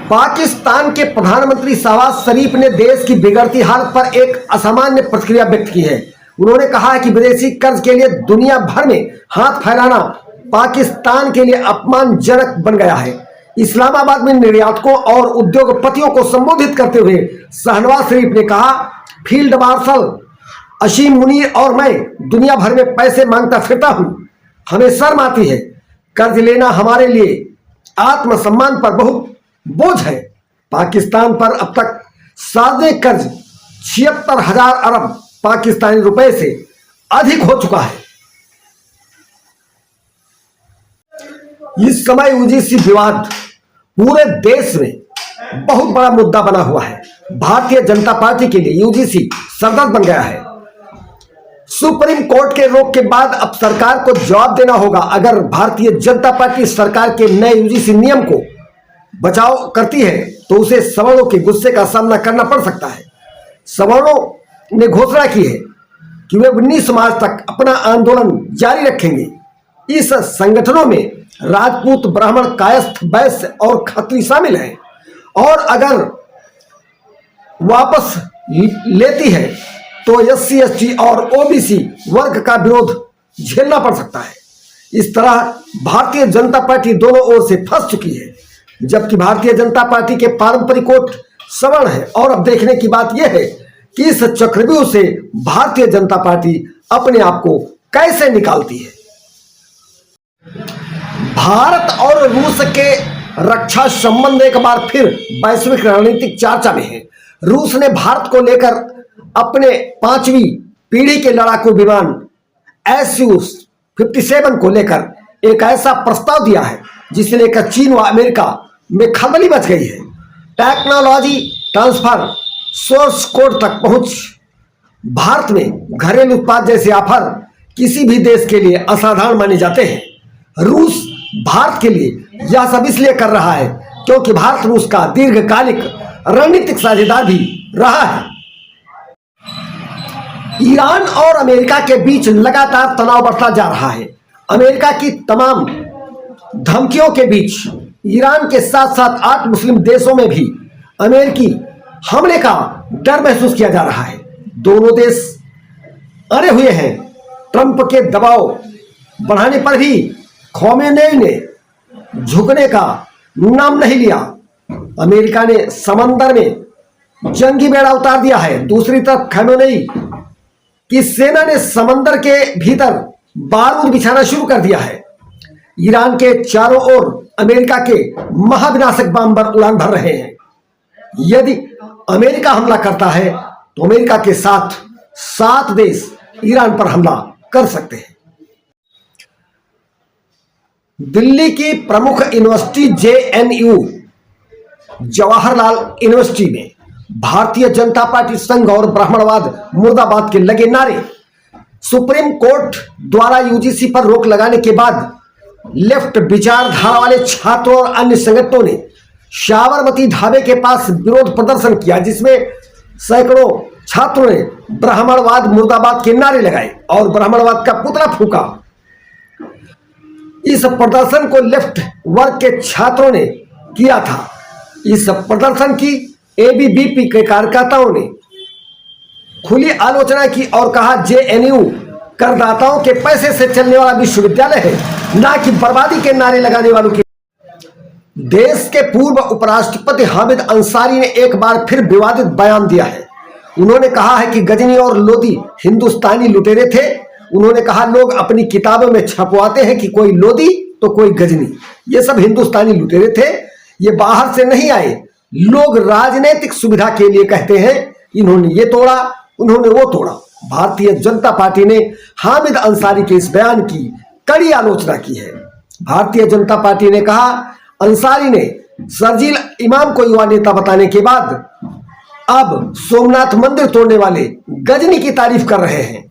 पाकिस्तान के प्रधानमंत्री शहबाज शरीफ ने देश की बिगड़ती हालत पर एक असामान्य प्रतिक्रिया व्यक्त की है। उन्होंने कहा है कि विदेशी कर्ज के लिए दुनिया भर में हाथ फैलाना पाकिस्तान के लिए अपमानजनक बन गया है। इस्लामाबाद में निर्यातकों और उद्योगपतियों को संबोधित करते हुए शहनवाज शरीफ ने कहा, फील्ड मार्शल असीम मुनीर और मैं दुनिया भर में पैसे मांगता फिरता हूं। हमें शर्म आती है। कर्ज लेना हमारे लिए आत्मसम्मान पर बहुत बोझ है। पाकिस्तान पर अब तक सार्वजनिक कर्ज 76,000 अरब पाकिस्तानी रुपए से अधिक हो चुका है। इस समय यूजीसी विवाद पूरे देश में बहुत बड़ा मुद्दा बना हुआ है। भारतीय जनता पार्टी के लिए यूजीसी सरदर्द बन गया है। सुप्रीम कोर्ट के रोक के बाद अब सरकार को जवाब देना होगा। अगर भारतीय जनता पार्टी सरकार के नए यूजीसी नियम को बचाव करती है तो उसे सवर्णों के गुस्से का सामना करना पड़ सकता है। सवर्णों ने घोषणा की है कि वे 19 मार्च तक अपना आंदोलन जारी रखेंगे। इस संगठनों में राजपूत, ब्राह्मण, कायस्थ, वैश्य और खत्री शामिल हैं और अगर वापस लेती है तो SC, ST और OBC वर्ग का विरोध झेलना पड़ सकता है। इस तरह भारतीय जनता पार्टी दोनों ओर से फंस चुकी है, जबकि भारतीय जनता पार्टी के पारंपरिक वोट सवर्ण है। और अब देखने की बात यह है कि इस चक्रव्यूह से भारतीय जनता पार्टी अपने आप को कैसे निकालती है। भारत और रूस के रक्षा संबंध एक बार फिर वैश्विक रणनीतिक चर्चा में है। रूस ने भारत को लेकर अपने 5वीं पीढ़ी के लड़ाकू विमान Su-57 को लेकर एक ऐसा प्रस्ताव दिया है जिसे लेकर चीन व अमेरिका में खलबली मच गई है। टेक्नोलॉजी ट्रांसफर, सोर्स कोड तक पहुंच, भारत में घरेलू उत्पाद जैसे ऑफर किसी भी देश के लिए असाधारण माने जाते हैं। रूस भारत के लिए यह सब इसलिए कर रहा है क्योंकि भारत रूस का दीर्घकालिक रणनीतिक साझेदार भी रहा है। ईरान और अमेरिका के बीच लगातार तनाव बढ़ता जा रहा है। अमेरिका की तमाम धमकियों के बीच ईरान के साथ साथ 8 मुस्लिम देशों में भी अमेरिकी हमले का डर महसूस किया जा रहा है। दोनों देश अड़े हुए हैं। ट्रंप के दबाव बढ़ाने पर भी खोमेनी ने झुकने का नाम नहीं लिया। अमेरिका ने समंदर में जंगी बेड़ा उतार दिया है। दूसरी तरफ खोमेनी की सेना ने समंदर के भीतर बारूद बिछाना शुरू कर दिया है। ईरान के चारों ओर अमेरिका के महाविनाशक बम उड़ान भर रहे हैं। यदि अमेरिका हमला करता है तो अमेरिका के साथ 7 देश ईरान पर हमला कर सकते हैं। दिल्ली की प्रमुख यूनिवर्सिटी JNU जवाहरलाल यूनिवर्सिटी में भारतीय जनता पार्टी संघ और ब्राह्मणवाद मुर्दाबाद के लगे नारे। सुप्रीम कोर्ट द्वारा यूजीसी पर रोक लगाने के बाद लेफ्ट विचारधारा वाले छात्रों और अन्य संगठनों ने साबरमती ढाबे के पास विरोध प्रदर्शन किया, जिसमें सैकड़ों छात्रों ने ब्राह्मणवाद मुर्दाबाद के नारे लगाए और ब्राह्मणवाद का पुतला फूंका। इस प्रदर्शन को लेफ्ट वर्ग के छात्रों ने किया था। इस प्रदर्शन की ABVP के कार्यकर्ताओं ने खुली आलोचना की और कहा, JNU करदाताओं के पैसे से चलने वाला विश्वविद्यालय है, ना कि बर्बादी के नारे लगाने वालों के। देश के पूर्व उपराष्ट्रपति हामिद अंसारी ने एक बार फिर विवादित बयान दिया है। उन्होंने कहा है कि गजनी और लोदी हिंदुस्तानी लुटेरे थे। उन्होंने कहा, लोग अपनी किताबों में छपवाते हैं कि कोई लोदी तो कोई गजनी, ये सब हिंदुस्तानी लुटेरे थे, ये बाहर से नहीं आए। लोग राजनीतिक सुविधा के लिए कहते हैं इन्होंने ये तोड़ा, उन्होंने वो तोड़ा। भारतीय जनता पार्टी ने हामिद अंसारी के इस बयान की कड़ी आलोचना की है। भारतीय जनता पार्टी ने कहा, अंसारी ने शर्जील इमाम को युवा नेता बताने के बाद अब सोमनाथ मंदिर तोड़ने वाले गजनी की तारीफ कर रहे हैं।